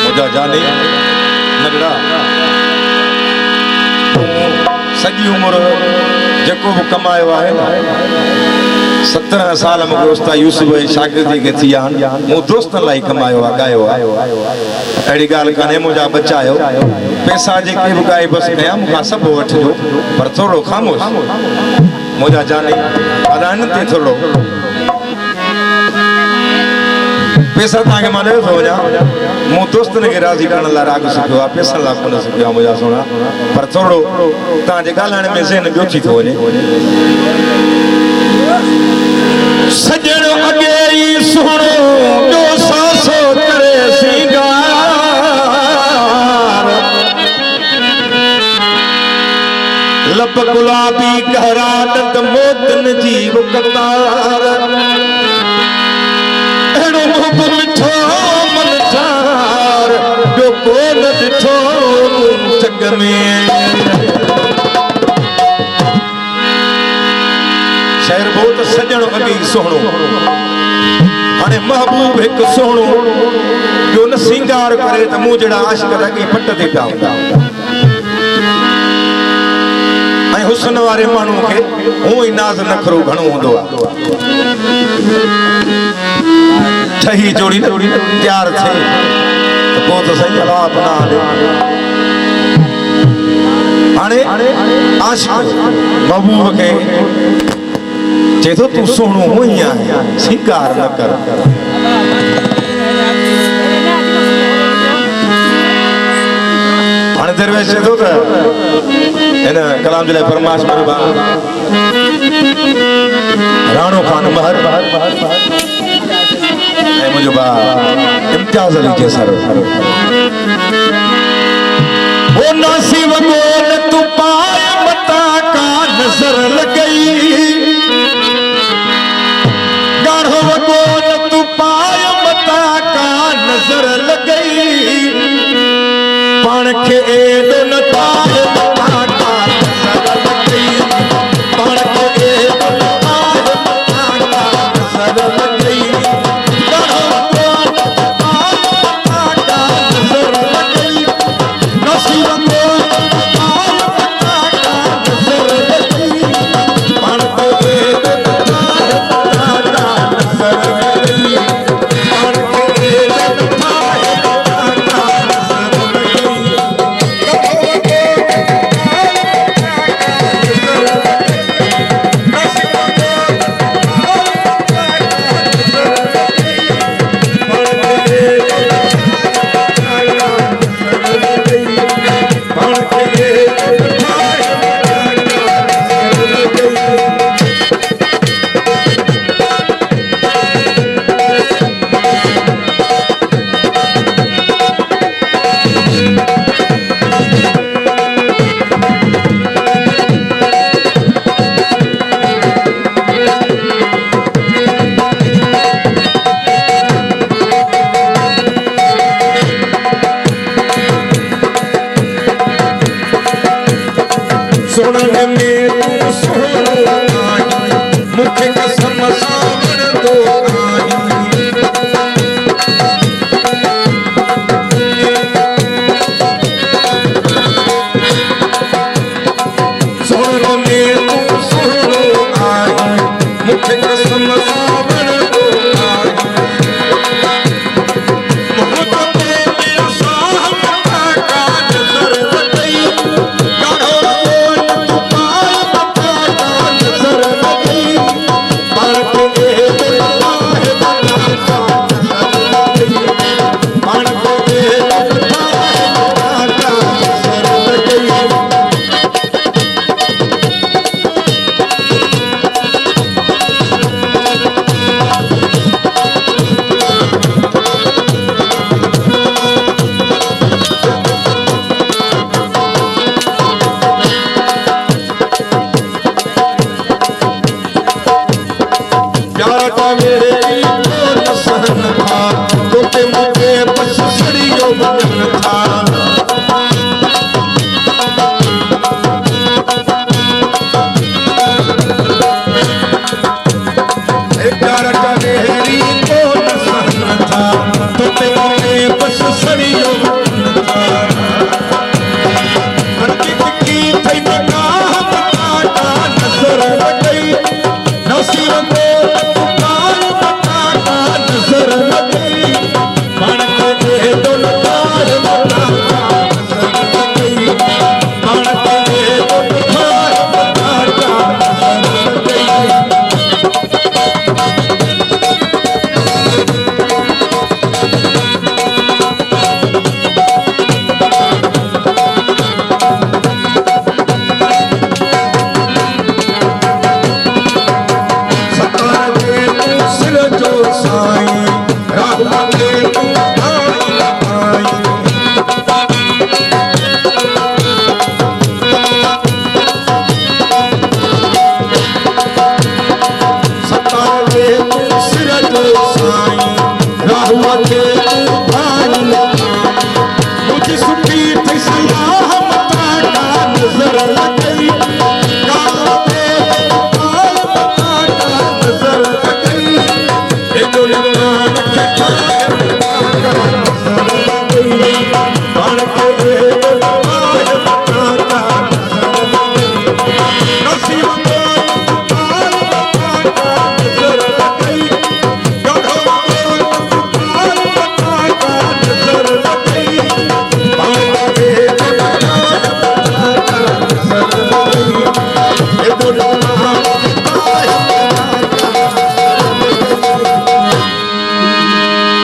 मुझा जाने नगड़ा सॼी उम्र जेको बि कमायो आहे 17 साल मूंखे उस्ताद यूसुफ जी शागिर्दी खे थी आहिनि मूं दोस्तनि लाइ कमायो आहे ॻायो आहे अहिड़ी ॻाल्हि कान्हे मुंहिंजा बचा आहियो पैसा जेके बि ॻाए बसि कया मूंखां सभु वठिजो पर थोरो ख़ामोश मुंहिंजा जाने अदान ते थोरो पैसा तव्हांखे मां ॾियो थो वञा मूं दोस्तनि खे राज़ी करण लाइ राग सिखियो आहे पैसनि लाइ कोन सिखियो आहे मुंहिंजा सोना पर थोरो तव्हांजे ॻाल्हाइण में ज़हन ॿियो थी थो वञे सजण अॻे ई सुहिणो ॿियो सासो करे सिंगार लब गुलाबी गहरा दंद मोतन जी कतार अहिड़ो मुंहुं मिठो मन ठार ॿियो को न ॾिठो जग में शहर बहुत सजण अॻे ई सुहिणो हाणे महबूब हिकु सुहिणो ॿियो न सिंगार करे त मूं जहिड़ा आशिक़ अॻे पट ते पिया हूंदा ऐं हुस्न वारे माण्हू खे हूअं ई नाज़ नखरो घणो हूंदो आहे ठही जोड़ी तैयार थिए त पोइ त सही अलाह अपना हाणे आशिक़ महबूब खे चए थो तूं सुहिणो हुअं ई आहे सिंगार न कर हाणे दरवेश चए थो त हिन कलाम जे लाइ फरमाइश राणो खान महर ऐं मुंहिंजो भाउ इम्तियाज़ अली जैसर वो नासी वगो न तू पाए मता का नजर लगई गाढ़ो वगो न तू पाए मता का नजर लगई पाण खे एॾो न पाए मता का नजर लगई पाण खे एॾो न पाए मता का नजर लगई गाढ़ो वगो न तू पाए मता का नजर लगई नासी वगो सोना